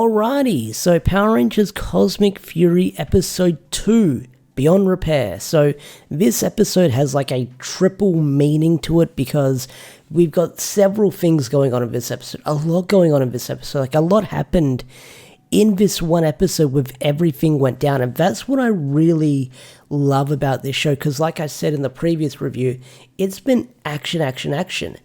Alrighty, so Power Rangers Cosmic Fury Episode 2, Beyond Repair. So this episode has like a triple meaning to it because we've got several things going on in this episode. A lot going on in this episode. Like a lot happened in this one episode with everything went down. And that's what I really love about this show because like I said in the previous review, it's been action, action, action.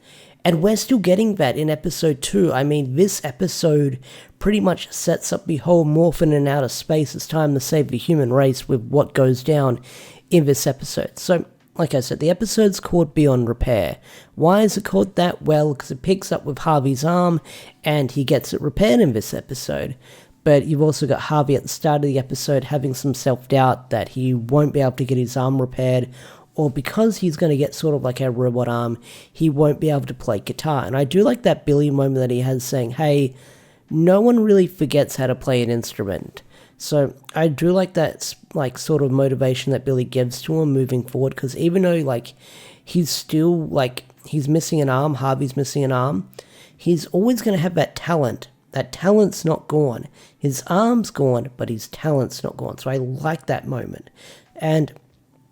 And we're still getting that in episode 2. I mean, this episode pretty much sets up the whole morphin in outer space. It's time to save the human race with what goes down in this episode. So, like I said, the episode's called Beyond Repair. Why is it called that? Well, because it picks up with Harvey's arm, and he gets it repaired in this episode. But you've also got Harvey at the start of the episode having some self-doubt that he won't be able to get his arm repaired, or because he's going to get sort of like a robot arm, he won't be able to play guitar. And I do like that Billy moment that he has saying, hey, no one really forgets how to play an instrument. So I do like that like sort of motivation that Billy gives to him moving forward, because even though like he's still like, he's missing an arm, Harvey's missing an arm, he's always going to have that talent. That talent's not gone. His arm's gone, but his talent's not gone. So I like that moment. And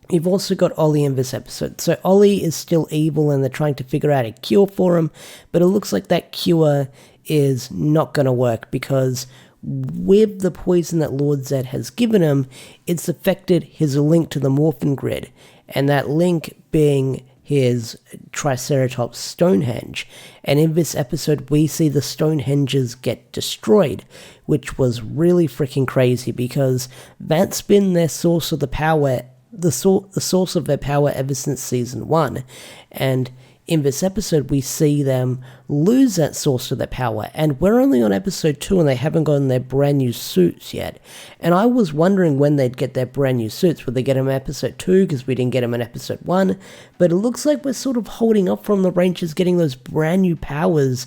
you've also got Ollie in this episode. So Ollie is still evil and they're trying to figure out a cure for him, but it looks like that cure is not going to work because with the poison that Lord Zed has given him, it's affected his link to the Morphin Grid, and that link being his Triceratops Stonehenge. And in this episode, we see the Stonehenges get destroyed, which was really freaking crazy because that's been their source of the power, the source of their power ever since season 1. And in this episode, we see them lose that source of their power. And we're only on episode 2 and they haven't gotten their brand new suits yet. And I was wondering when they'd get their brand new suits. Would they get them in episode 2 because we didn't get them in episode 1? But it looks like we're sort of holding up from the Rangers getting those brand new powers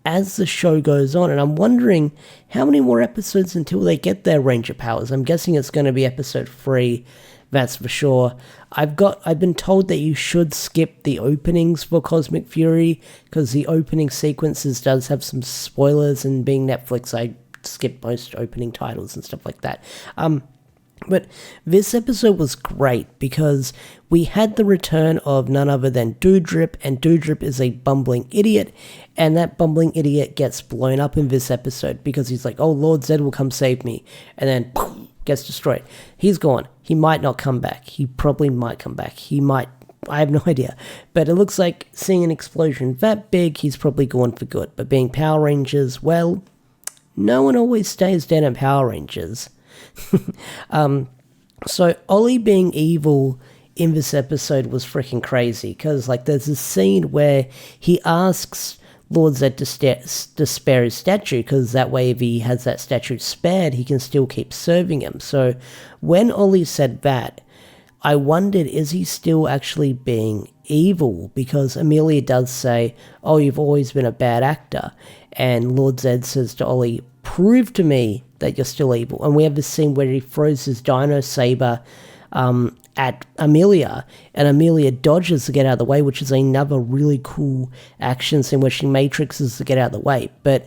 as the show goes on. And I'm wondering how many more episodes until they get their Ranger powers. I'm guessing it's going to be episode 3. That's for sure. I've been told that you should skip the openings for Cosmic Fury because the opening sequences does have some spoilers, and being Netflix, I skip most opening titles and stuff like that. But this episode was great because we had the return of none other than Doudrip, and Doudrip is a bumbling idiot, and that bumbling idiot gets blown up in this episode because he's like, oh, Lord Zed will come save me, and then poof, gets destroyed. He's gone. He might not come back. He probably might come back. He might. I have no idea. But it looks like seeing an explosion that big, he's probably gone for good. But being Power Rangers, well, no one always stays dead in Power Rangers. So Ollie being evil in this episode was freaking crazy. Because like there's a scene where he asks Lord Zed to spare his statue, because that way if he has that statue spared, he can still keep serving him. So when Ollie said that, I wondered, is he still actually being evil? Because Amelia does say, oh, you've always been a bad actor. And Lord Zed says to Ollie, prove to me that you're still evil. And we have this scene where he throws his dino saber at Amelia, and Amelia dodges to get out of the way, which is another really cool action scene where she matrixes to get out of the way. But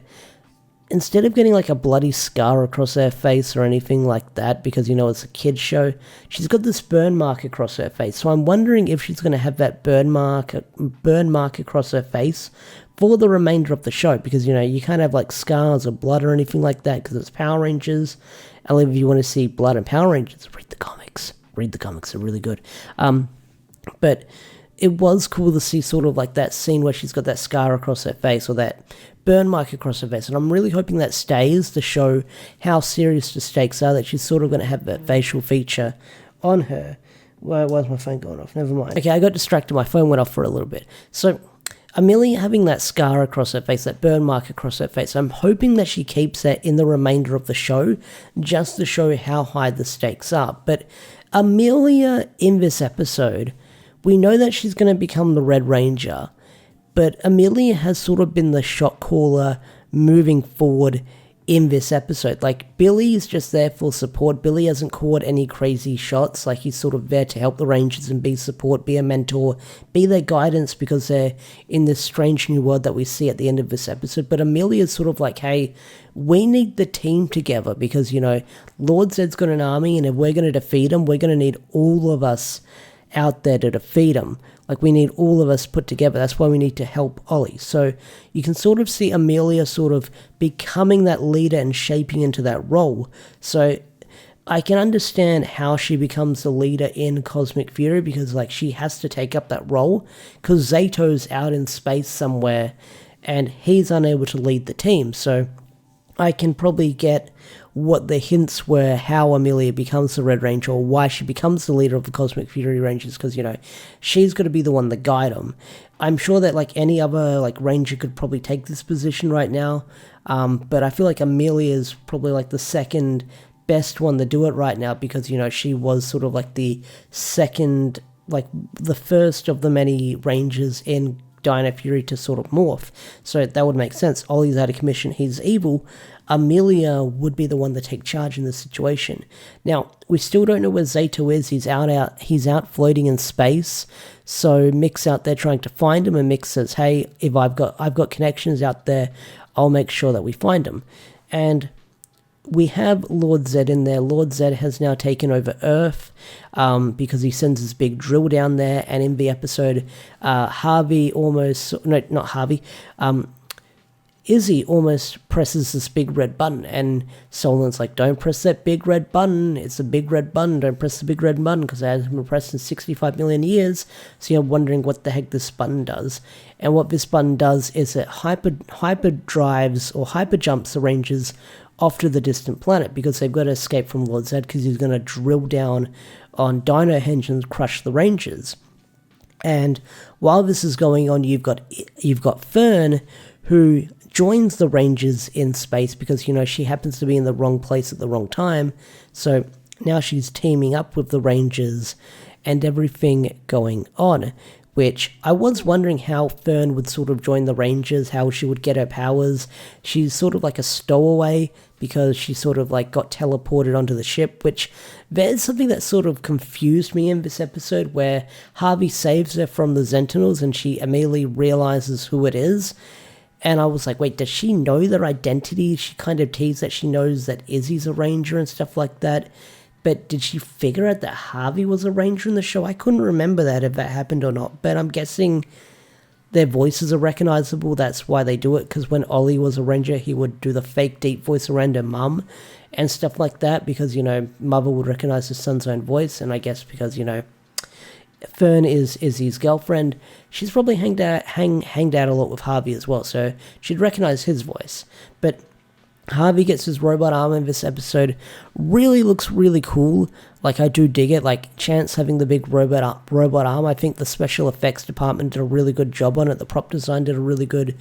instead of getting like a bloody scar across her face or anything like that, because you know it's a kid's show, she's got this burn mark across her face. So I'm wondering if she's going to have that burn mark across her face for the remainder of the show, because you know you can't have like scars or blood or anything like that because it's Power Rangers. And if you want to see blood and Power Rangers, read the comics. Read the comics, they're really good. But it was cool to see sort of like that scene where she's got that scar across her face, or that burn mark across her face, and I'm really hoping that stays to show how serious the stakes are, that she's sort of going to have that facial feature on her. Why's my phone going off? Never mind. Okay, I got distracted, my phone went off for a little bit. So Amelia having that scar across her face, that burn mark across her face, I'm hoping that she keeps that in the remainder of the show, just to show how high the stakes are. But Amelia in this episode, we know that she's going to become the Red Ranger, but Amelia has sort of been the shot caller moving forward in this episode. Like, Billy is just there for support. Billy hasn't caught any crazy shots. Like, he's sort of there to help the Rangers and be support, be a mentor, be their guidance, because they're in this strange new world that we see at the end of this episode. But Amelia's sort of like, hey, we need the team together because, Lord Zedd's got an army, and if we're going to defeat him, we're going to need all of us out there to defeat him. Like, we need all of us put together. That's why we need to help Ollie. So you can sort of see Amelia sort of becoming that leader and shaping into that role. So I can understand how she becomes the leader in Cosmic Fury, because, like, she has to take up that role because Zato's out in space somewhere and he's unable to lead the team. So I can probably get what the hints were, how Amelia becomes the Red Ranger, or why she becomes the leader of the Cosmic Fury Rangers, because, she's got to be the one to guide them. I'm sure that, like, any other, like, Ranger could probably take this position right now, but I feel like Amelia is probably, like, the second best one to do it right now, because, she was sort of, like, the second, like, the first of the many Rangers in Dino Fury to sort of morph. So that would make sense. Ollie's out of commission, he's evil. Amelia would be the one to take charge in this situation. Now, we still don't know where Zato is. He's out floating in space. So Mick's out there trying to find him, and Mick says, hey, if I've got connections out there, I'll make sure that we find him. And we have Lord Zedd in there. Lord Zedd has now taken over Earth because he sends his big drill down there. And in the episode, Izzy almost presses this big red button, and Solon's like, don't press that big red button, it's a big red button, don't press the big red button, because it hasn't been pressed in 65 million years, so you're wondering what the heck this button does. And what this button does is it hyper drives or hyper jumps the Rangers off to the distant planet, because they've got to escape from Lord Zedd, because he's going to drill down on Dino Henge and crush the Rangers. And while this is going on, you've got Fern, who joins the Rangers in space because, she happens to be in the wrong place at the wrong time. So now she's teaming up with the Rangers and everything going on, which I was wondering how Fern would sort of join the Rangers, how she would get her powers. She's sort of like a stowaway because she sort of like got teleported onto the ship, which there's something that sort of confused me in this episode, where Harvey saves her from the Sentinels and she immediately realizes who it is. And I was like, wait, does she know their identity? She kind of teased that she knows that Izzy's a Ranger and stuff like that. But did she figure out that Harvey was a Ranger in the show? I couldn't remember that, if that happened or not. But I'm guessing their voices are recognizable. That's why they do it. Because when Ollie was a Ranger, he would do the fake deep voice around her mum and stuff like that. Because, mother would recognize his son's own voice. And I guess because, Fern is Izzy's girlfriend, she's probably hanged out a lot with Harvey as well, so she'd recognize his voice. But Harvey gets his robot arm in this episode. Really looks really cool. Like, I do dig it. Like, Chance having the big robot arm. I think the special effects department did a really good job on it. The prop design did a really good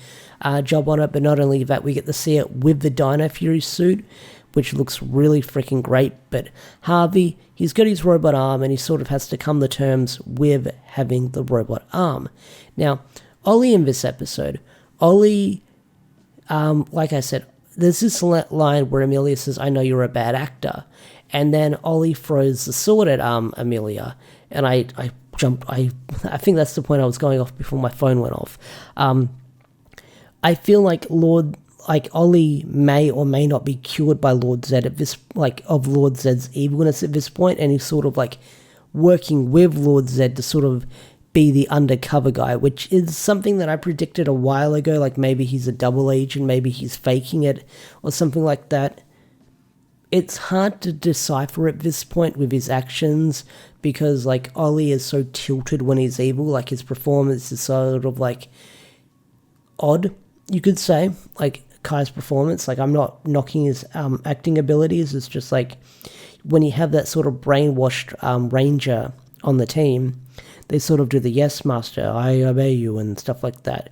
job on it. But not only that, we get to see it with the Dino Fury suit, which looks really freaking great. But Harvey, he's got his robot arm, and he sort of has to come to terms with having the robot arm. Now, Ollie in this episode, like I said, there's this line where Amelia says, I know you're a bad actor. And then Ollie throws the sword at Amelia. And I think that's the point I was going off before my phone went off. I feel like Ollie may or may not be cured by Lord Zedd at this, of Lord Zedd's evilness at this point, and he's sort of working with Lord Zedd to sort of be the undercover guy, which is something that I predicted a while ago, maybe he's a double agent, maybe he's faking it, or something like that. It's hard to decipher at this point with his actions, because Ollie is so tilted when he's evil, his performance is sort of odd, you could say, Kai's performance. I'm not knocking his acting abilities. It's just when you have that sort of brainwashed Ranger on the team, they sort of do the yes master, I obey you, and stuff like that.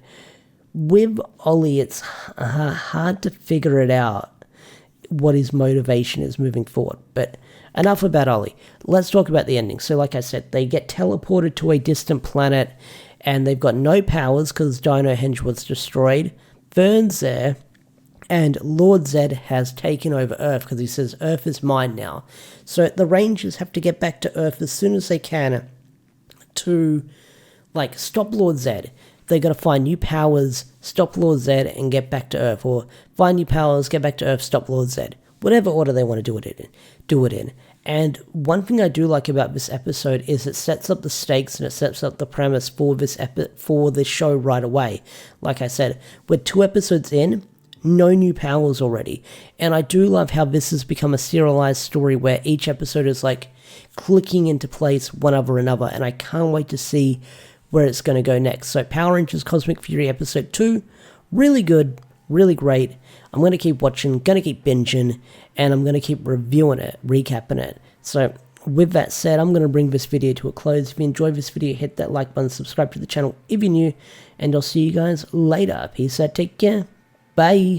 With Ollie, it's hard to figure it out what his motivation is moving forward. But enough about Ollie. Let's talk about the ending. So like I said, they get teleported to a distant planet, and they've got no powers because Dino Henge was destroyed. Fern's there, And Lord Zedd has taken over Earth because he says Earth is mine now. So the Rangers have to get back to Earth as soon as they can to, like, stop Lord Zedd. They got to find new powers, stop Lord Zedd, and get back to Earth. Or find new powers, get back to Earth, stop Lord Zedd. Whatever order they want to do it in. And one thing I do like about this episode is it sets up the stakes and it sets up the premise for this show right away. Like I said, we're 2 episodes in, no new powers already. And I do love how this has become a serialized story where each episode is like clicking into place one over another, and I can't wait to see where it's going to go next. So Power Rangers Cosmic Fury episode 2, really good, really great. I'm going to keep watching, going to keep binging, and I'm going to keep reviewing it, recapping it. So with that said, I'm going to bring this video to a close. If you enjoyed this video, hit that like button, subscribe to the channel if you're new, and I'll see you guys later. Peace out, take care, bye.